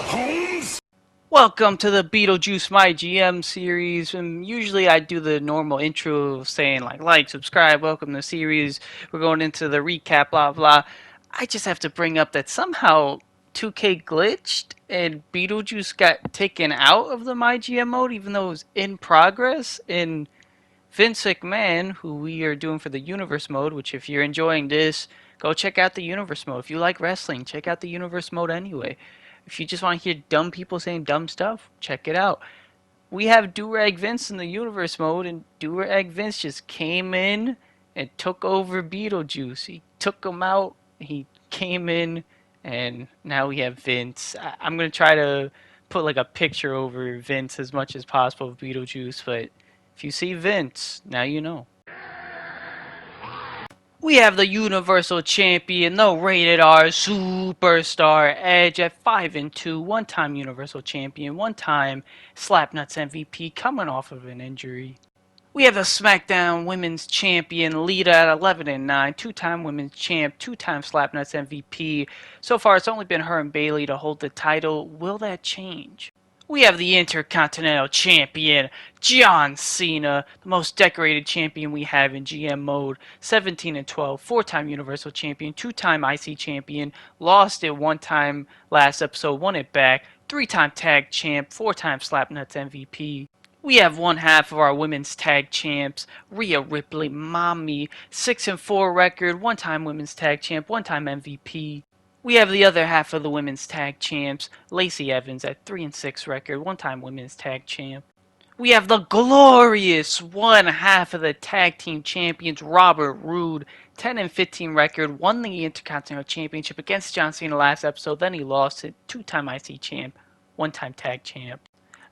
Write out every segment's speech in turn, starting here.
Holmes? Welcome to the Beetlejuice My GM series, and usually I do the normal intro saying like, subscribe, welcome to the series, we're going into the recap, blah blah. I just have to bring up that somehow 2K glitched and Beetlejuice got taken out of the My GM mode even though it was in progress, and Vince McMahon, who we are doing for the Universe mode, which if you're enjoying this, go check out the Universe mode. If you like wrestling, check out the Universe mode anyway. If you just want to hear dumb people saying dumb stuff, check it out. We have Durag Vince in the Universe mode, and Durag Vince just came in and took over Beetlejuice. He took him out, he came in, and now we have Vince. I'm going to try to put like a picture over Vince as much as possible of Beetlejuice, but if you see Vince, now you know. We have the Universal Champion, the Rated R Superstar Edge at 5-2, one-time Universal Champion, one-time Slapnuts MVP coming off of an injury. We have the SmackDown Women's Champion, Lita at 11-9, two-time Women's Champ, two-time Slapnuts MVP. So far, it's only been her and Bayley to hold the title. Will that change? We have the Intercontinental Champion, John Cena, the most decorated champion we have in GM mode, 17-12, four-time Universal Champion, two-time IC Champion, lost it one time last episode, won it back, three-time Tag Champ, four-time Slapnuts MVP. We have one half of our women's tag champs, Rhea Ripley, Mommy, 6-4 record, one-time women's tag champ, one-time MVP. We have the other half of the women's tag champs, Lacey Evans at 3-6 record, one-time women's tag champ. We have the glorious one half of the tag team champions, Robert Roode, 10-15 record, won the Intercontinental Championship against John Cena last episode, then he lost it, two-time IC champ, one-time tag champ.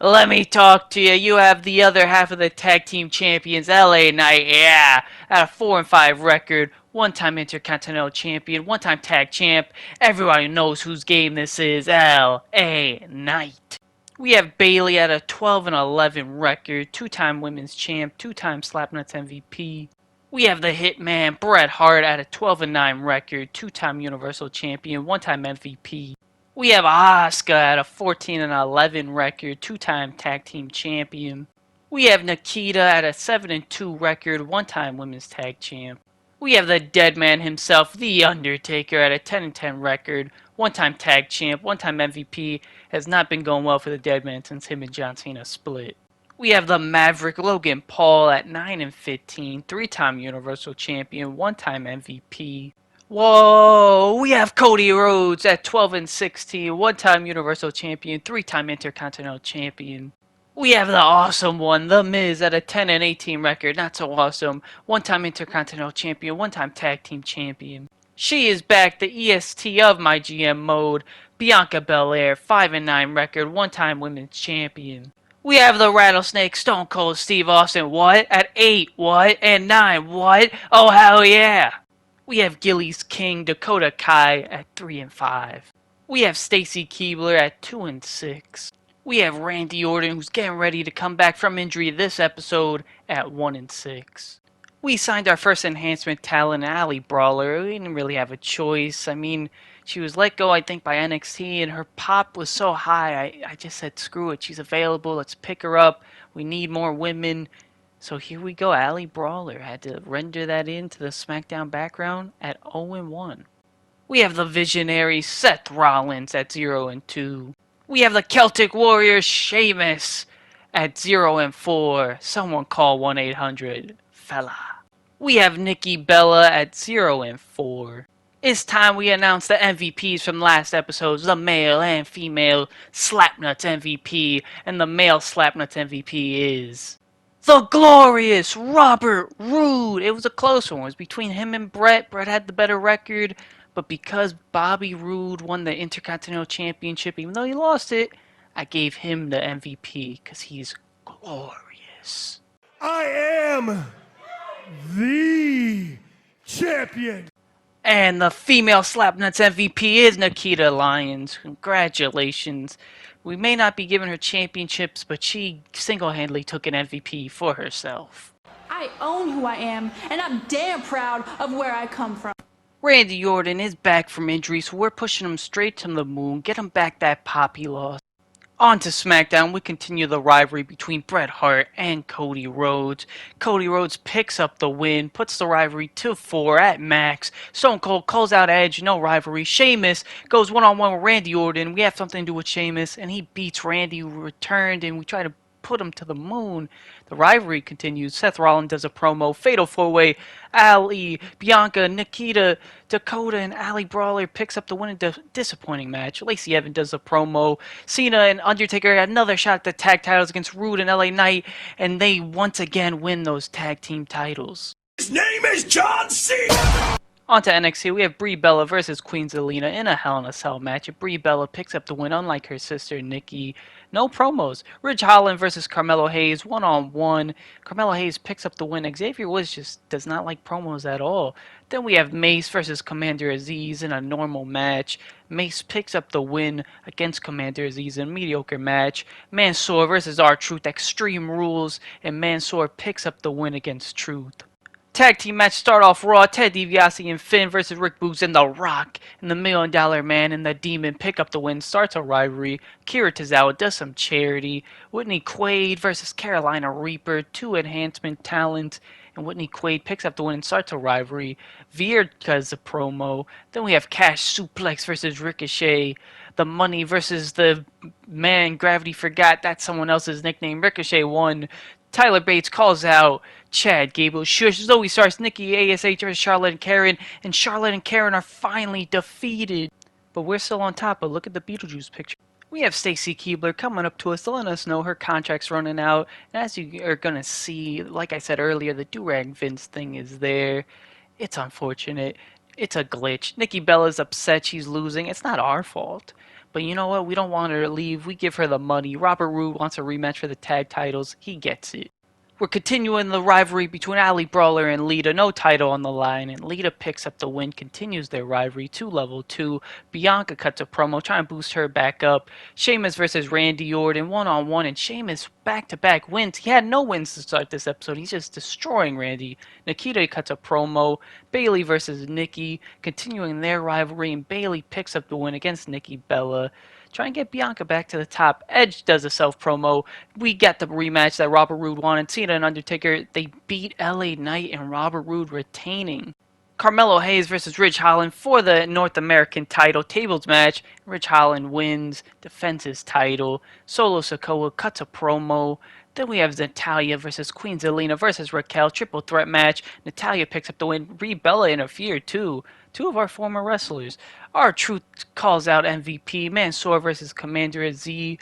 Let me talk to you. You have the other half of the tag team champions, LA Knight, yeah, at a 4-5 record, one-time Intercontinental Champion, one-time tag champ. Everybody knows whose game this is, LA Knight. We have Bayley at a 12-11 record, two-time women's champ, two-time Slapnuts MVP. We have the Hitman, Bret Hart, at a 12-9 record, two-time Universal Champion, one-time MVP. We have Asuka at a 14-11 record, two-time tag team champion. We have Nikita at a 7-2 record, one-time women's tag champ. We have the dead man himself, The Undertaker, at a 10-10 record, one-time tag champ, one-time MVP. Has not been going well for the dead man since him and John Cena split. We have the Maverick Logan Paul at 9-15, three-time Universal Champion, one-time MVP. Whoa, we have Cody Rhodes at 12-16, one-time Universal Champion, three-time Intercontinental Champion. We have the awesome one, The Miz, at a 10-18 record, not so awesome, one-time Intercontinental Champion, one-time Tag Team Champion. She is back, the EST of my GM mode, Bianca Belair, 5-9 record, one-time Women's Champion. We have the Rattlesnake, Stone Cold Steve Austin, what? At 8, what? And 9, what? Oh, hell yeah! We have Gilly's King, Dakota Kai, at 3-5. We have Stacy Keibler at 2-6. We have Randy Orton, who's getting ready to come back from injury this episode, at 1-6. We signed our first enhancement talent, Allie Brawler. We didn't really have a choice. I mean, she was let go, I think, by NXT, and her pop was so high, I just said, screw it, she's available, let's pick her up. We need more women. So here we go, Allie Brawler. Had to render that into the SmackDown background at 0-1. We have the Visionary Seth Rollins at 0-2. We have the Celtic Warrior Sheamus at 0-4. Someone call 1-800-FELLA. We have Nikki Bella at 0-4. It's time we announce the MVPs from last episodes, the male and female Slapnuts MVP, and the male Slapnuts MVP is the glorious Robert Roode. It was a close one. It was between him and Bret. Bret had the better record, but because Bobby Roode won the Intercontinental Championship, even though he lost it, I gave him the MVP because he's glorious. I am the champion. And the female Slapnuts MVP is Nikita Lyons. Congratulations. We may not be giving her championships, but she single-handedly took an MVP for herself. I own who I am, and I'm damn proud of where I come from. Randy Orton is back from injury, so we're pushing him straight to the moon, get him back that pop he lost. On to SmackDown, we continue the rivalry between Bret Hart and Cody Rhodes. Cody Rhodes picks up the win, puts the rivalry to 4 at max. Stone Cold calls out Edge, no rivalry. Sheamus goes one-on-one with Randy Orton. We have something to do with Sheamus, and he beats Randy, who returned, and we try to put him to the moon. The rivalry continues. Seth Rollins does a promo. Fatal 4-way. Ali, Bianca, Nikita, Dakota, and Ali Brawler picks up the win in a disappointing match. Lacey Evans does a promo. Cena and Undertaker had another shot at the tag titles against Rude and LA Knight, and they once again win those tag team titles. His name is John Cena! On to NXT, we have Brie Bella versus Queen Zelina in a Hell in a Cell match. Brie Bella picks up the win, unlike her sister Nikki. No promos. Ridge Holland versus Carmelo Hayes, one-on-one. Carmelo Hayes picks up the win. Xavier Woods just does not like promos at all. Then we have Mace versus Commander Aziz in a normal match. Mace picks up the win against Commander Aziz in a mediocre match. Mansoor versus R-Truth, Extreme Rules, and Mansoor picks up the win against Truth. Tag team match start off Raw. Ted DiBiase and Finn versus Rick Boogs and The Rock and the $1 Million Man and the Demon pick up the win. Starts a rivalry. Kira Tozawa does some charity. Whitney Quaid versus Carolina Reaper. 2 enhancement talent. And Whitney Quaid picks up the win and starts a rivalry. Veer does a promo. Then we have Cash Suplex versus Ricochet. The Money versus the man Gravity forgot. That's someone else's nickname. Ricochet won. Tyler Bates calls out Chad Gable, Shush, Zoe Starks, Nikki ASH versus Charlotte and Charlotte and Karen are finally defeated. But we're still on top, but look at the Beetlejuice picture. We have Stacy Keibler coming up to us to let us know her contract's running out. And as you are going to see, like I said earlier, the Do-Rag Vince thing is there. It's unfortunate. It's a glitch. Nikki Bella's upset she's losing. It's not our fault. But you know what? We don't want her to leave. We give her the money. Robert Roode wants a rematch for the tag titles. He gets it. We're continuing the rivalry between Ali Brawler and Lita. No title on the line, and Lita picks up the win, continues their rivalry to level 2. Bianca cuts a promo, trying to boost her back up. Sheamus versus Randy Orton, one-on-one, and Sheamus back-to-back wins. He had no wins to start this episode. He's just destroying Randy. Nikita cuts a promo. Bayley versus Nikki, continuing their rivalry, and Bayley picks up the win against Nikki Bella. Try and get Bianca back to the top. Edge does a self-promo. We get the rematch that Robert Roode wanted. Cena and Undertaker, they beat LA Knight and Robert Roode retaining. Carmelo Hayes versus Ridge Holland for the North American title tables match. Ridge Holland wins, defends his title. Solo Sikoa cuts a promo. Then we have Natalya versus Queen Zelina versus Raquel. Triple threat match. Natalya picks up the win. Brie Bella interfered too. 2 of our former wrestlers. R-Truth calls out MVP. Mansoor versus Commander Aziz.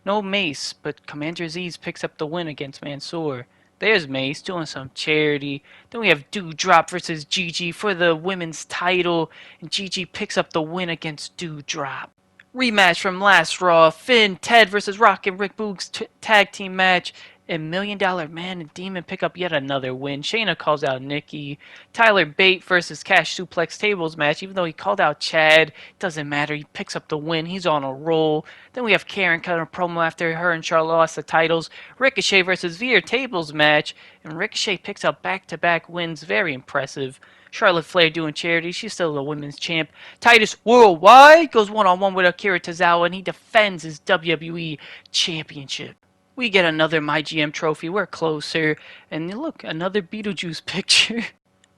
No Mace, but Commander Aziz picks up the win against Mansoor. There's Mace doing some charity. Then we have Doudrop versus Gigi for the women's title. And Gigi picks up the win against Doudrop. Rematch from last Raw. Finn, Ted versus Rock and Rick Boogs tag team match. And $1 Million Man and Demon pick up yet another win. Shayna calls out Nikki. Tyler Bate versus Cash Suplex tables match. Even though he called out Chad, doesn't matter. He picks up the win. He's on a roll. Then we have Karen cutting a promo after her and Charlotte lost the titles. Ricochet versus Veer tables match. And Ricochet picks up back-to-back wins. Very impressive. Charlotte Flair doing charity. She's still the women's champ. Titus Worldwide goes one-on-one with Akira Tozawa, and he defends his WWE championship. We get another My GM trophy. We're closer. And look, another Beetlejuice picture.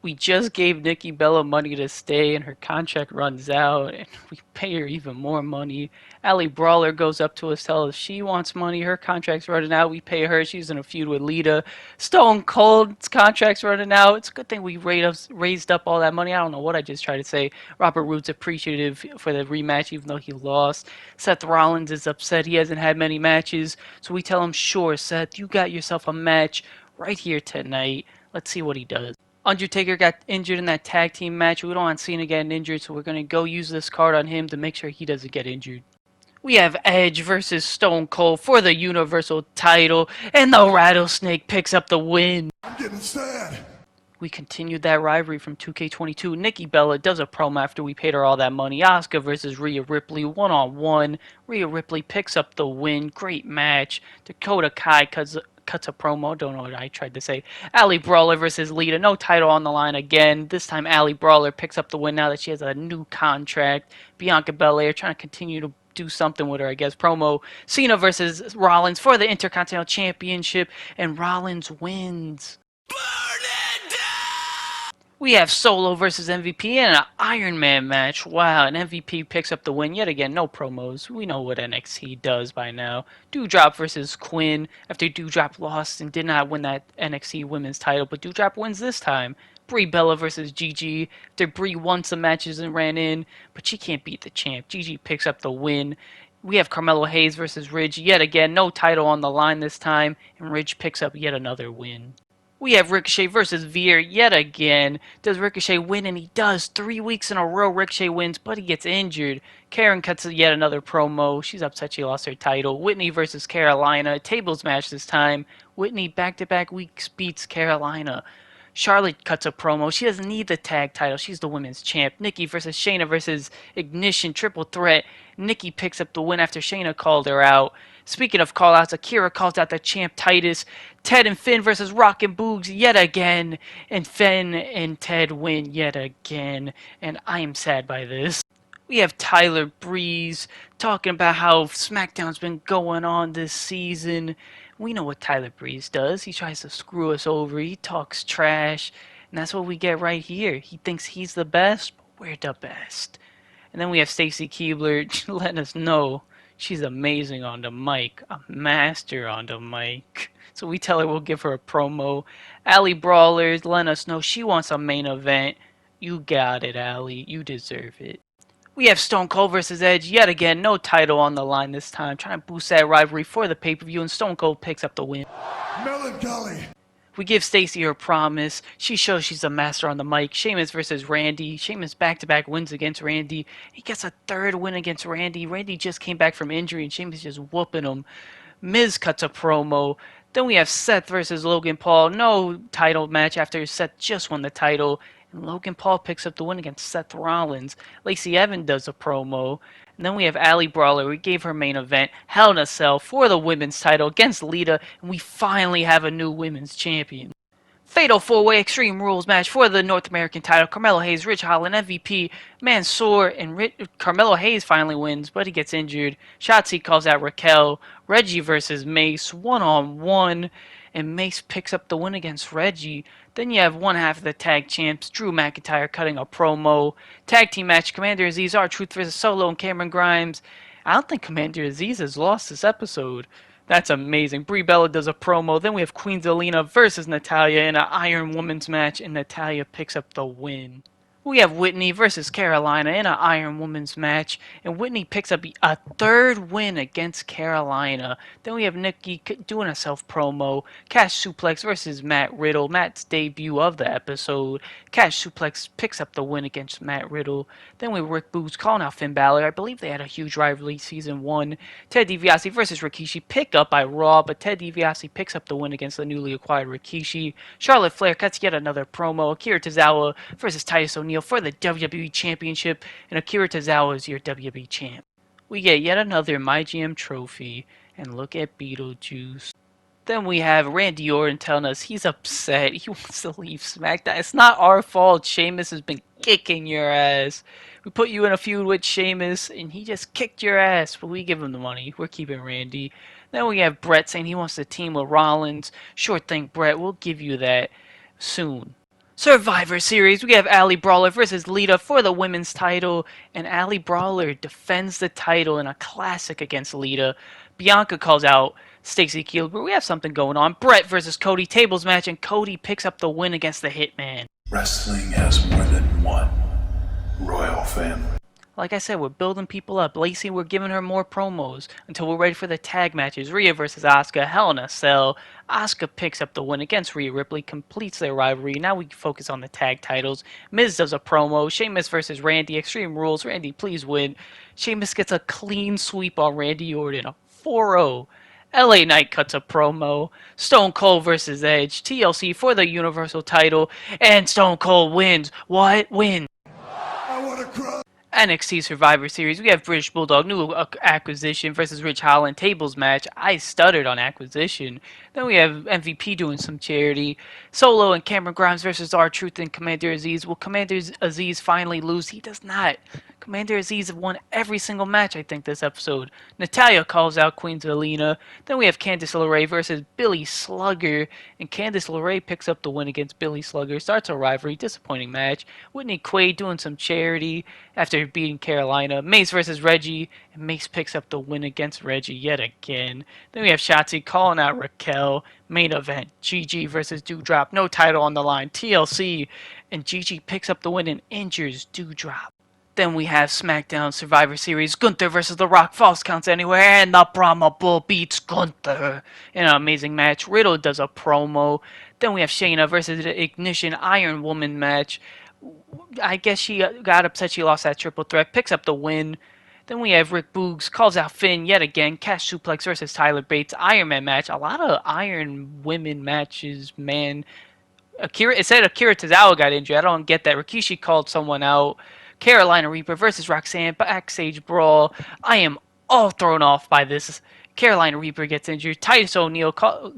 We just gave Nikki Bella money to stay, and her contract runs out, and we pay her even more money. Ali Brawler goes up to us, tells us she wants money. Her contract's running out. We pay her. She's in a feud with Lita. Stone Cold's contract's running out. It's a good thing we raised up all that money. I don't know what I just tried to say. Robert Roode's appreciative for the rematch, even though he lost. Seth Rollins is upset. He hasn't had many matches. So we tell him, sure, Seth, you got yourself a match right here tonight. Let's see what he does. Undertaker got injured in that tag team match. We don't want Cena getting injured, so we're going to go use this card on him to make sure he doesn't get injured. We have Edge versus Stone Cold for the Universal title, and the Rattlesnake picks up the win. I'm getting sad. We continued that rivalry from 2K22. Nikki Bella does a promo after we paid her all that money. Asuka versus Rhea Ripley, one-on-one. Rhea Ripley picks up the win. Great match. Dakota Kai cuts cuts a promo. Don't know what I tried to say. Allie Brawler versus Lita. No title on the line again. This time Allie Brawler picks up the win now that she has a new contract. Bianca Belair trying to continue to do something with her, I guess. Promo. Cena versus Rollins for the Intercontinental Championship. And Rollins wins. We have Solo versus MVP and an Iron Man match. Wow, and MVP picks up the win yet again. No promos. We know what NXT does by now. Doudrop versus Quinn after Doudrop lost and did not win that NXT Women's title, but Doudrop wins this time. Brie Bella versus Gigi after Brie won some matches and ran in, but she can't beat the champ. Gigi picks up the win. We have Carmelo Hayes versus Ridge yet again. No title on the line this time, and Ridge picks up yet another win. We have Ricochet versus Veer yet again. Does Ricochet win? And he does. 3 weeks in a row Ricochet wins, but he gets injured. Karen cuts yet another promo. She's upset she lost her title. Whitney versus Carolina. Tables match this time. Whitney back-to-back weeks beats Carolina. Charlotte cuts a promo. She doesn't need the tag title. She's the women's champ. Nikki versus Shayna versus Ignition. Triple threat. Nikki picks up the win after Shayna called her out. Speaking of call-outs, Akira calls out the champ Titus. Ted and Finn versus Rock and Boogs yet again. And Finn and Ted win yet again. And I am sad by this. We have Tyler Breeze talking about how SmackDown's been going on this season. We know what Tyler Breeze does. He tries to screw us over. He talks trash. And that's what we get right here. He thinks he's the best, but we're the best. And then we have Stacy Keibler letting us know she's amazing on the mic. A master on the mic. So we tell her we'll give her a promo. Allie Brawler's letting us know she wants a main event. You got it, Allie. You deserve it. We have Stone Cold versus Edge yet again. No title on the line this time. Trying to boost that rivalry for the pay-per-view, and Stone Cold picks up the win. Melancholy. We give Stacy her promise. She shows she's a master on the mic. Sheamus versus Randy. Sheamus back-to-back wins against Randy. He gets a third win against Randy. Randy just came back from injury, and Sheamus just whooping him. Miz cuts a promo. Then we have Seth versus Logan Paul. No title match after Seth just won the title. And Logan Paul picks up the win against Seth Rollins. Lacey Evans does a promo. And then we have Allie Brawler. We gave her main event, Hell in a Cell, for the women's title against Lita. And we finally have a new women's champion. Fatal 4-Way Extreme Rules match for the North American title. Carmelo Hayes, Rich Holland, MVP, Mansoor, and Carmelo Hayes finally wins, but he gets injured. Shotzi calls out Raquel. Reggie versus Mace, one-on-one. And Mace picks up the win against Reggie. Then you have one half of the tag champs, Drew McIntyre, cutting a promo. Tag team match, Commander Aziz, R-Truth versus Solo and Cameron Grimes. I don't think Commander Aziz has lost this episode. That's amazing. Brie Bella does a promo. Then we have Queen Zelina versus Natalya in an Iron Woman's match, and Natalya picks up the win. We have Whitney versus Carolina in an Iron Woman's match, and Whitney picks up a third win against Carolina. Then we have Nikki doing a self-promo. Cash Suplex versus Matt Riddle, Matt's debut of the episode. Cash Suplex picks up the win against Matt Riddle. Then we have Rick Boogs calling out Finn Balor. I believe they had a huge rivalry season 1. Ted DiBiase versus Rikishi, picked up by Raw, but Ted DiBiase picks up the win against the newly acquired Rikishi. Charlotte Flair cuts yet another promo. Akira Tozawa versus Titus O'Neil for the WWE Championship, and Akira Tozawa is your WWE champ. We get yet another MyGM trophy, and look at Beetlejuice. Then we have Randy Orton telling us he's upset. He wants to leave SmackDown. It's not our fault. Sheamus has been kicking your ass. We put you in a feud with Sheamus, and he just kicked your ass, but we give him the money. We're keeping Randy. Then we have Brett saying he wants to team with Rollins. Sure thing, Brett. We'll give you that soon. Survivor Series, we have Allie Brawler versus Lita for the women's title, and Allie Brawler defends the title in a classic against Lita. Bianca calls out Stacy Keibler. We have something going on. Brett versus Cody tables match, and Cody picks up the win against the Hitman. Wrestling has more than one royal family. Like I said, we're building people up. Lacey, we're giving her more promos until we're ready for the tag matches. Rhea versus Asuka, Hell in a Cell. Asuka picks up the win against Rhea Ripley, completes their rivalry. Now we can focus on the tag titles. Miz does a promo. Sheamus versus Randy, Extreme Rules. Randy, please win. Sheamus gets a clean sweep on Randy Orton, a 4-0. LA Knight cuts a promo. Stone Cold versus Edge. TLC for the Universal title. And Stone Cold wins. What? Win. I want to cry. NXT Survivor Series, we have British Bulldog, new acquisition versus Rich Holland tables match. I stuttered on acquisition. Then we have MVP doing some charity. Solo and Cameron Grimes versus R-Truth and Commander Aziz. Will Commander Aziz finally lose? He does not. Commander Aziz won every single match, I think, this episode. Natalya calls out Queen Zelina. Then we have Candice LeRae versus Billy Slugger. And Candice LeRae picks up the win against Billy Slugger. Starts a rivalry. Disappointing match. Whitney Quaid doing some charity after beating Carolina. Mace versus Reggie. And Mace picks up the win against Reggie yet again. Then we have Shotzi calling out Raquel. Main event. Gigi versus Doudrop. No title on the line. TLC. And Gigi picks up the win and injures Doudrop. Then we have SmackDown Survivor Series, Gunther versus The Rock, false counts anywhere, and the Brahma Bull beats Gunther in an amazing match. Riddle does a promo. Then we have Shayna versus the Ignition Iron Woman match. I guess she got upset she lost that triple threat, picks up the win. Then we have Rick Boogs, calls out Finn yet again, Cash Suplex versus Tyler Bates, Iron Man match. A lot of Iron Women matches, man. It said Akira Tozawa got injured. I don't get that. Rikishi called someone out. Carolina Reaper versus Roxanne backstage brawl. I am all thrown off by this. Carolina Reaper gets injured. Titus O'Neil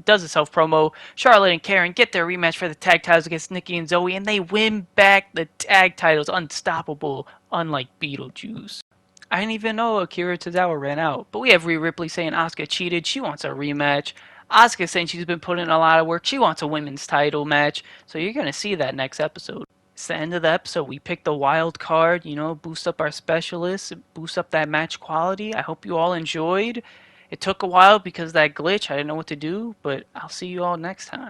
does a self promo. Charlotte and Karen get their rematch for the tag titles against Nikki and Zoe, and they win back the tag titles. Unstoppable, unlike Beetlejuice. I didn't even know Akira Tozawa ran out. But we have Rhea Ripley saying Asuka cheated. She wants a rematch. Asuka saying she's been putting in a lot of work. She wants a women's title match. So you're going to see that next episode. It's the end of the episode. We picked the wild card, boost up our specialists, boost up that match quality. I hope you all enjoyed. It took a while because of that glitch. I didn't know what to do, but I'll see you all next time.